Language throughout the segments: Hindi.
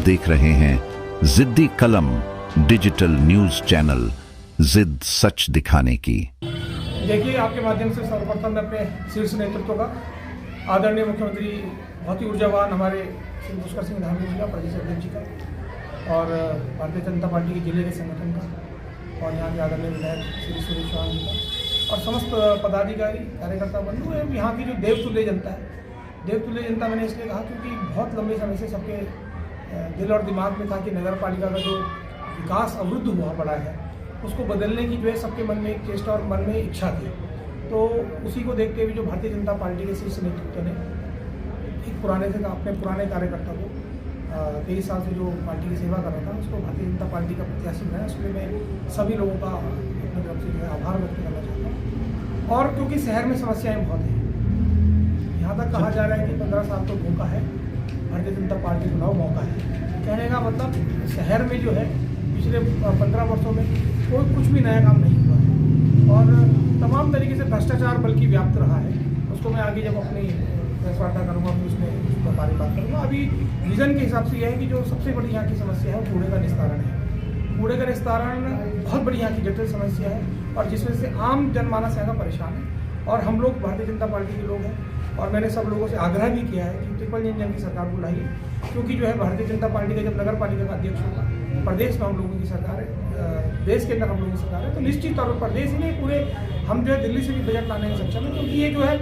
देख रहे हैं जिद्दी कलम डिजिटल न्यूज चैनल, जिद सच दिखाने की। देखिए, आपके माध्यम से सर्वप्रथम मैं अपने शीर्ष नेतृत्व का, आदरणीय मुख्यमंत्री बहुत ही ऊर्जावान हमारे श्री पुष्कर सिंह धामी जी का, प्रदेश अध्यक्ष जी का, और भारतीय जनता पार्टी के जिले के संगठन का, और यहाँ के आदरणीय विधायक श्री सुरेश चौहान जी का, और समस्त पदाधिकारी कार्यकर्ता बंधु एवं यहाँ की जो देवतुल्य जनता है। देवतुल्य जनता मैंने इसलिए कहा क्योंकि बहुत लंबे समय से सबके दिल और दिमाग में था कि नगर पालिका का जो विकास अवरुद्ध हुआ पड़ा है उसको बदलने की जो है सबके मन में एक चेष्टा और मन में इच्छा थी। तो उसी को देखते हुए जो भारतीय जनता पार्टी के शीर्ष नेतृत्व ने एक अपने पुराने कार्यकर्ता को 23 साल से जो पार्टी की सेवा कर रहा था उसको भारतीय जनता पार्टी का प्रत्याशी बनाया। उसके लिए मैं सभी लोगों का अपनी तरफ से जो है आभार व्यक्त करना चाहता हूँ। और क्योंकि शहर में समस्याएं बहुत हैं, यहाँ तक कहा जा रहा है कि 15 साल तो मौका है, भारतीय जनता पार्टी चुनाव मौका है। कहने का मतलब शहर में जो है पिछले 15 वर्षों में कोई कुछ भी नया काम नहीं हुआ है और तमाम तरीके से भ्रष्टाचार बल्कि व्याप्त रहा है। उसको मैं आगे जब अपनी प्रेस वार्ता करूँगा फिर उसमें उस पर बात करूँगा। अभी विजन के हिसाब से यह है कि जो सबसे बड़ी यहाँ की समस्या है कूड़े का निस्तारण है। कूड़े का निस्तारण बहुत बड़ी यहाँ की जटिल समस्या है और जिसमें से आम जनमानस यहाँ का परेशान है। और हम लोग भारतीय जनता पार्टी के लोग हैं और मैंने सब लोगों से आग्रह भी किया है कि ट्रिपल इंजन की सरकार बुलाइए, क्योंकि जो है भारतीय जनता पार्टी का जब नगर पालिका का अध्यक्ष होगा, प्रदेश में हम लोगों की सरकार है, देश के अंदर हम लोगों की सरकार है, तो निश्चित तौर पर प्रदेश ही नहीं पूरे हम जो है दिल्ली से भी बजट लाने में सक्षम है। क्योंकि ये जो है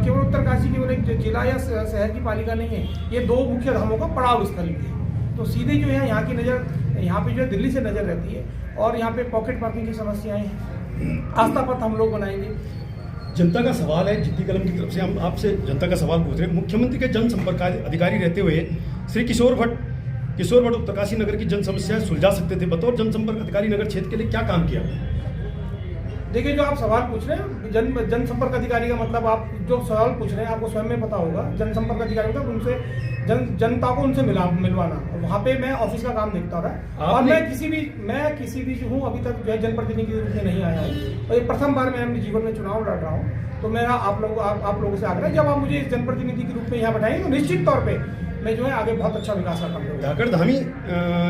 केवल उत्तरकाशी केवल एक जिला या शहर की पालिका नहीं है, ये 2 मुख्य धामों का पड़ाव स्थल भी है। तो सीधे जो है यहाँ की नज़र यहाँ पे जो है दिल्ली से नज़र रहती है और यहाँ पे पॉकेट पार्किंग की समस्याएं हैं। आस्था पथ हम लोग बनाएंगे। जनता का सवाल है, जिद्दी कलम की तरफ से हम आपसे जनता का सवाल पूछ रहे हैं। मुख्यमंत्री के जनसंपर्क अधिकारी रहते हुए श्री किशोर भट्ट उत्तरकाशी नगर की जन समस्याएं सुलझा सकते थे। बतौर जनसंपर्क अधिकारी नगर क्षेत्र के लिए क्या काम किया? देखिए, जो आप सवाल पूछ रहे हैं जनसंपर्क अधिकारी का मतलब आप जो सवाल पूछ रहे हैं आपको स्वयं में पता होगा। जनसंपर्क अधिकारी मतलब उनसे जनता को उनसे मिलवाना। वहाँ पे मैं ऑफिस का काम देखता था और मैं किसी भी जो हूँ अभी तक जो है जनप्रतिनिधि के रूप में नहीं आया हूँ और ये प्रथम बार मैं अपने जीवन में चुनाव लड़ रहा हूँ। तो मेरा आप लोगों से आग्रह, जब आप मुझे जनप्रतिनिधि के रूप में यहाँ बैठाएंगे तो निश्चित तौर पर मैं जो है आगे बहुत अच्छा विकास का काम करूँगा। धाकड़ धामी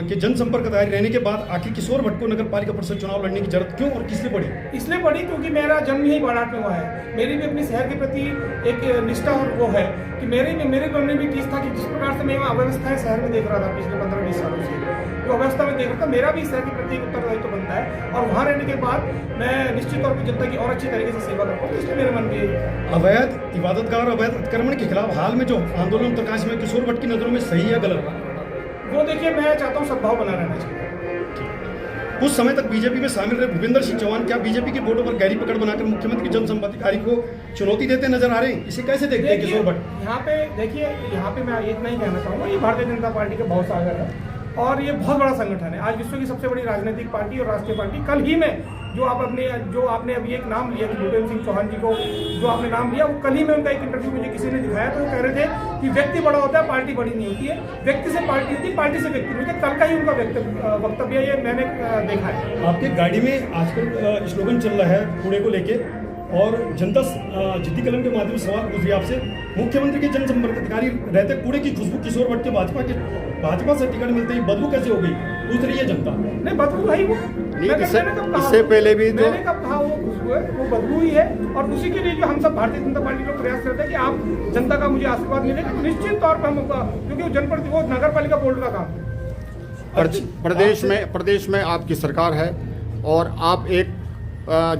के जनसंपर्क अधिकारी रहने के बाद आखिर किशोर भट्ट को नगर पालिका परिषद चुनाव लड़ने की जरूरत क्यों और किसलिए पड़ी? इसलिए पड़ी क्योंकि मेरा जन्म ही बारात में हुआ है। मेरी भी अपने शहर के प्रति एक निष्ठा और वो है कि मेरे मन में भी चीज़ था कि जिस प्रकार से मैं अव्यवस्थाएं शहर में देख रहा था पिछले 15-20 सालों से, जो अवस्था में देख रहा था, मेरा भी शहर के प्रति एक उत्तरदायित्व बनता है और वहाँ रहने के बाद मैं निश्चित तौर पर जनता की और अच्छी तरीके से सेवा कर पाऊँ। इसलिए मेरे मन में अवैध इबादतगाह, अवैध अतिक्रमण के खिलाफ हाल में जो आंदोलन उत्तरकाशी में किशोर भट्ट की नजरों में सही है गलत? वो देखिए, मैं चाहता हूँ सद्भाव बना रहना चाहिए। कुछ समय तक बीजेपी में शामिल रहे भूपेंद्र सिंह चौहान क्या बीजेपी के बोर्डों पर गहरी पकड़ बनाकर मुख्यमंत्री जनसंपर्क अधिकारी को चुनौती देते नजर आ रहे हैं? इसे कैसे देखते हैं किशोर भट्ट? यहाँ पे मैं इतना ही कहना चाहूँगा, ये भारतीय जनता पार्टी का बहुत सागर है और ये बहुत बड़ा संगठन है। आज विश्व की सबसे बड़ी राजनीतिक पार्टी और राष्ट्रीय पार्टी। कल ही में जो आपने अभी एक नाम लिया कि भूपेंद्र सिंह चौहान जी को जो आपने नाम लिया, वो कल ही में उनका एक इंटरव्यू मुझे किसी ने दिखाया तो वो कह रहे थे कि व्यक्ति बड़ा होता है, पार्टी बड़ी नहीं होती है, व्यक्ति से पार्टी होती है, पार्टी से व्यक्ति होती है। कल का ही उनका वक्तव्य ये मैंने देखा है। आपके गाड़ी में आजकल स्लोगन चल रहा है कूड़े को लेके और जनता जिद्दी कलम के माध्यम से सवाल पूछ रही है आपसे, मुख्यमंत्री के जनसंपर्क अधिकारी रहते कूड़े की खुशबू किशोर भट्ट के भाजपा से टिकट मिलते ही बदबू कैसे हो गई? पूछ रही है जनता। नहीं, बदबू है ही वो। इससे पहले भी मैंने कब कहा वो खुशबू है, वो बदबू ही है और उसी के लिए जो हम सब भारतीय जनता पार्टी लोग प्रयास करते हैं कि आप जनता का मुझे आशीर्वाद मिलेगा तो निश्चित तौर पर हम, क्योंकि वो जनप्रति वो नगर पालिका बोर्ड का काम है। प्रदेश में आपकी सरकार है और आप एक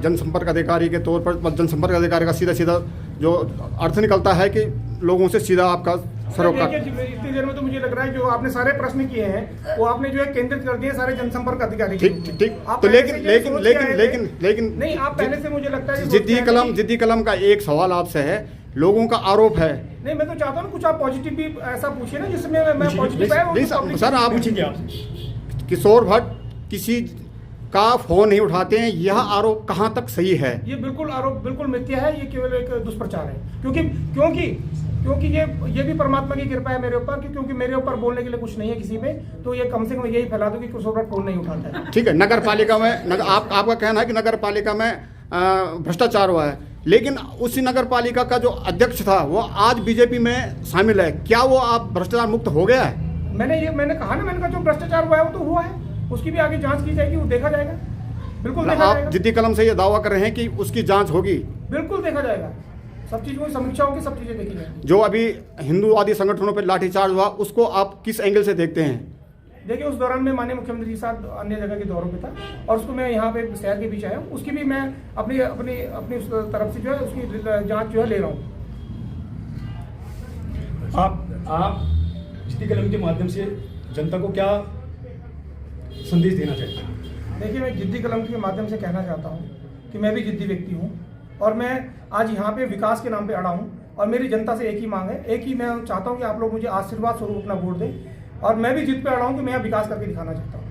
जनसंपर्क अधिकारी के तौर पर, जनसंपर्क अधिकारी का सीधा जो अर्थ निकलता है कि लोगों से सीधा आपका सरोकार। इतनी देर में तो मुझे लग रहा है जो आपने सारे प्रश्न किए हैं वो आपने जो है केंद्रित कर दिए सारे जनसंपर्क अधिकारी। ठीक तो लेकिन नहीं, आप पहले से मुझे लगता है जिद्दी कलम का एक सवाल आपसे है, लोगों का आरोप है। नहीं, मैं तो चाहता हूँ कुछ आप पॉजिटिव भी ऐसा पूछिए ना जिसमें मैं पॉजिटिव। सर, आप पूछिए, किशोर भट्ट किसी का फोन नहीं उठाते हैं, यह आरोप कहां तक सही है? ये आरोप बिल्कुल मिथ्या है, ये केवल एक दुष्प्रचार है। क्योंकि ये भी परमात्मा की कृपा है मेरे ऊपर, क्योंकि मेरे ऊपर बोलने के लिए कुछ नहीं है किसी पे, तो ये कम से कम यही फैला दो कि किशोर भट्ट फोन नहीं उठाता है। ठीक है, नगर पालिका में आपका कहना है कि नगर पालिका में भ्रष्टाचार हुआ है, लेकिन उसी नगर पालिका का जो अध्यक्ष था वो आज बीजेपी में शामिल है, क्या वो आप भ्रष्टाचार मुक्त हो गया है? मैंने कहा जो भ्रष्टाचार हुआ है वो तो हुआ है, उसकी भी आगे जांच की जाएगी, वो देखा जाएगा, बिल्कुल देखा आप जाएगा। जिद्दी कलम से ये दावा कर रहे हैं कि उसकी जांच होगी? बिल्कुल देखा जाएगा, सब चीज़ों की समीक्षा होगी, सब चीज़ें देखी जाएंगी। जो अभी हिंदूवादी संगठनों पर लाठीचार्ज हुआ, उसको आप किस एंगल से देखते हैं? देखिए, उस दौरान मैं माननीय मुख्यमंत्री के साथ अन्य जगह के दौरों पे था और उसको मैं यहाँ पे शहर के बीच आया हूँ, उसकी भी मैं अपनी अपनी अपनी उस तरफ से जो है उसकी जांच जो है ले रहा हूँ। आप जिद्दी कलम के माध्यम से जनता को क्या संदेश देना चाहते हैं? देखिए, मैं जिद्दी कलम के माध्यम से कहना चाहता हूँ कि मैं भी जिद्दी व्यक्ति हूँ और मैं आज यहाँ पे विकास के नाम पे अड़ा हूँ और मेरी जनता से एक ही मांग है, एक ही मैं चाहता हूँ कि आप लोग मुझे आशीर्वाद स्वरूप अपना वोट दें और मैं भी जिद पे अड़ा हूँ कि मैं विकास करके दिखाना चाहता हूँ।